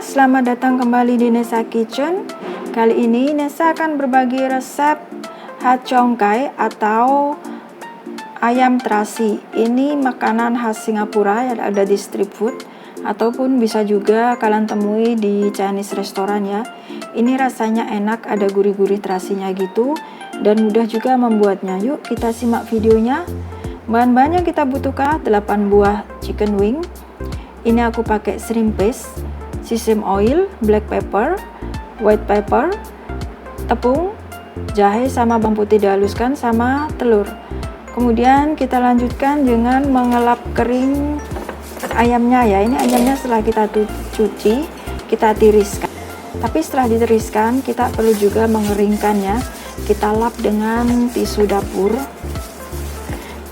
semuanya, selamat datang kembali di Nesa Kitchen. Kali ini Nesa akan berbagi resep hachongkai atau ayam terasi. Ini makanan khas Singapura yang ada di street food, ataupun bisa juga kalian temui di Chinese restoran ya. Ini rasanya enak, ada gurih-gurih terasinya gitu, dan mudah juga membuatnya. Yuk kita simak videonya. Bahan-bahan yang kita butuhkan 8 buah chicken wing. Ini aku pakai shrimp paste, sesame oil, black pepper, white pepper, tepung, jahe sama bawang putih dihaluskan, sama telur. Kemudian kita lanjutkan dengan mengelap kering ayamnya ya. Ini ayamnya setelah kita cuci, kita tiriskan. Tapi setelah ditiriskan, kita perlu juga mengeringkannya. Kita lap dengan tisu dapur.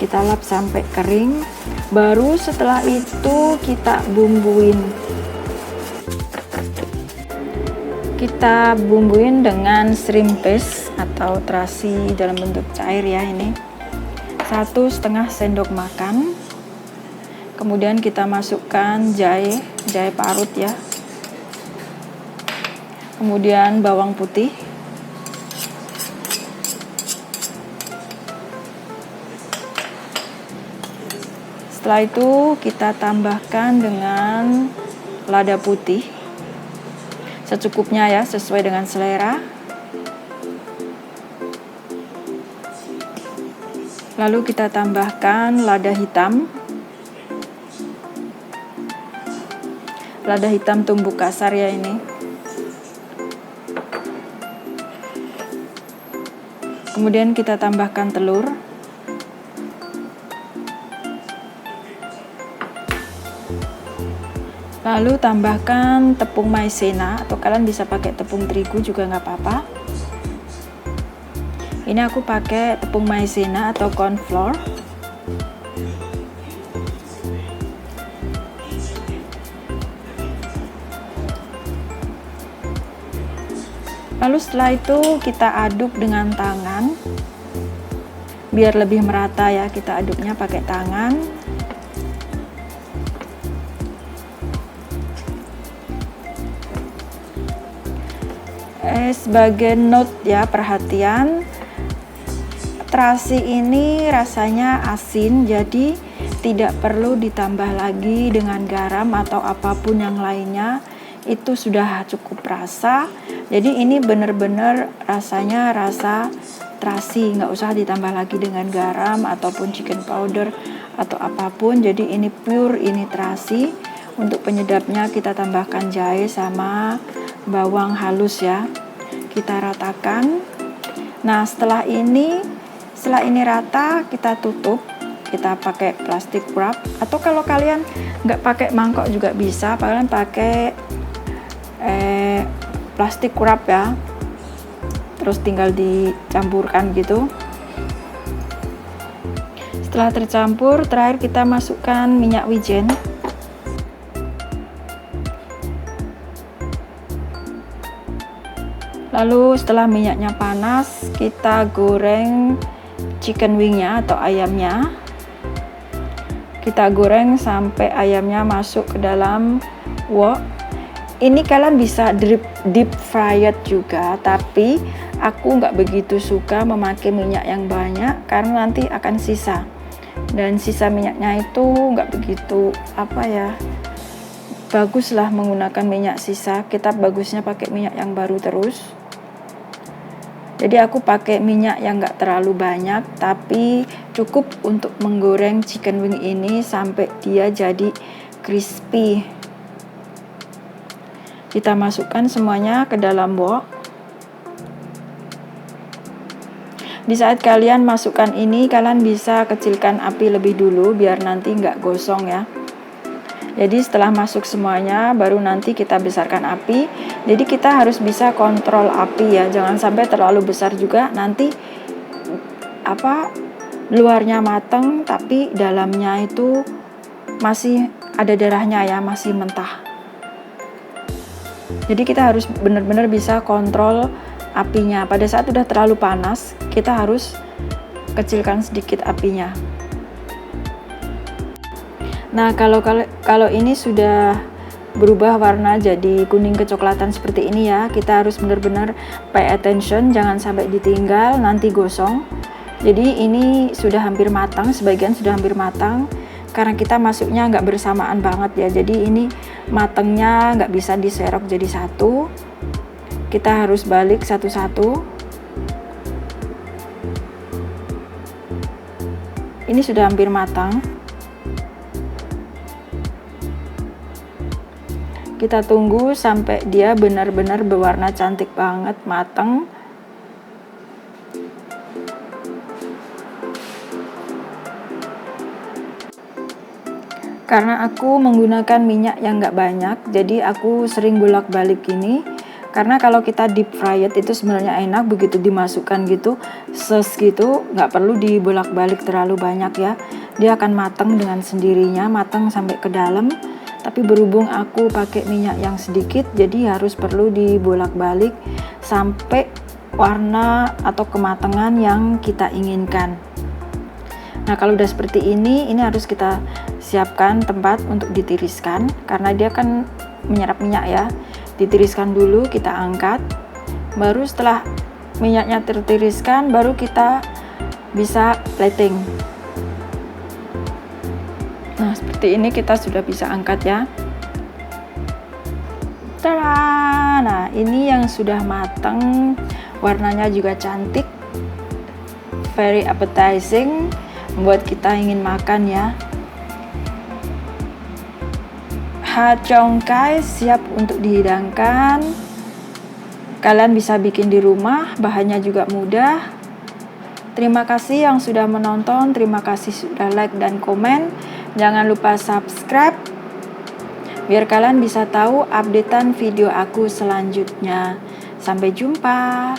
Kita lap sampai kering. Baru setelah itu kita bumbuin. Kita bumbuin dengan shrimp paste atau terasi dalam bentuk cair ya ini. 1,5 sendok makan. Kemudian kita masukkan jahe parut ya. Kemudian bawang putih. Setelah itu kita tambahkan dengan lada putih secukupnya ya, sesuai dengan selera. Lalu kita tambahkan lada hitam. Lada hitam tumbuk kasar ya ini. Kemudian kita tambahkan telur. Lalu tambahkan tepung maizena, atau kalian bisa pakai tepung terigu juga nggak apa-apa. Ini aku pakai tepung maizena atau corn flour. Lalu setelah itu kita aduk dengan tangan biar lebih merata ya. Kita aduknya pakai tangan. Sebagai note ya, perhatian, terasi ini rasanya asin, jadi tidak perlu ditambah lagi dengan garam atau apapun yang lainnya. Itu sudah cukup rasa. Jadi ini benar-benar rasanya rasa terasi, nggak usah ditambah lagi dengan garam ataupun chicken powder atau apapun. Jadi ini pure, ini terasi. Untuk penyedapnya kita tambahkan jahe sama bawang halus ya. Kita ratakan. Nah setelah ini rata, kita tutup. Kita pakai plastik wrap, atau kalau kalian nggak pakai mangkok juga bisa, kalian pakai plastik wrap ya. Terus tinggal dicampurkan gitu. Setelah tercampur, terakhir kita masukkan minyak wijen. Lalu setelah minyaknya panas, kita goreng chicken wingnya atau ayamnya. Kita goreng sampai ayamnya masuk ke dalam wok. Ini kalian bisa deep fried juga, tapi aku nggak begitu suka memakai minyak yang banyak karena nanti akan sisa. Dan sisa minyaknya itu nggak begitu baguslah menggunakan minyak sisa. Kita bagusnya pakai minyak yang baru terus. Jadi aku pakai minyak yang nggak terlalu banyak, tapi cukup untuk menggoreng chicken wing ini sampai dia jadi crispy. Kita masukkan semuanya ke dalam wok. Di saat kalian masukkan ini, kalian bisa kecilkan api lebih dulu biar nanti nggak gosong ya. Jadi setelah masuk semuanya, baru nanti kita besarkan api. Jadi kita harus bisa kontrol api ya, jangan sampai terlalu besar juga, nanti luarnya mateng tapi dalamnya itu masih ada darahnya ya, masih mentah. Jadi kita harus benar-benar bisa kontrol apinya. Pada saat udah terlalu panas, kita harus kecilkan sedikit apinya. Nah, kalau ini sudah berubah warna jadi kuning kecoklatan seperti ini ya. Kita harus benar-benar pay attention, jangan sampai ditinggal nanti gosong. Jadi ini sudah hampir matang, sebagian sudah hampir matang karena kita masuknya nggak bersamaan banget ya. Jadi ini matangnya nggak bisa diserok jadi satu, kita harus balik satu-satu. Ini sudah hampir matang. Kita tunggu sampai dia benar-benar berwarna cantik banget, matang. Karena aku menggunakan minyak yang nggak banyak, jadi aku sering bolak-balik ini. Karena kalau kita deep fried itu sebenarnya enak, begitu dimasukkan gitu, gitu, nggak perlu dibolak-balik terlalu banyak ya. Dia akan matang dengan sendirinya, matang sampai ke dalam. Tapi berhubung aku pakai minyak yang sedikit, jadi harus perlu dibolak-balik sampai warna atau kematangan yang kita inginkan. Nah, kalau udah seperti ini harus kita siapkan tempat untuk ditiriskan karena dia kan menyerap minyak ya. Ditiriskan dulu, kita angkat. Baru setelah minyaknya tertiriskan, baru kita bisa plating. Nah, seperti ini kita sudah bisa angkat ya. Tada! Nah, ini yang sudah matang, warnanya juga cantik, very appetizing, membuat kita ingin makan ya. Hachongkai siap untuk dihidangkan. Kalian bisa bikin di rumah, bahannya juga mudah. Terima kasih yang sudah menonton, terima kasih sudah like dan komen. Jangan lupa subscribe biar kalian bisa tahu updatean video aku selanjutnya. Sampai jumpa.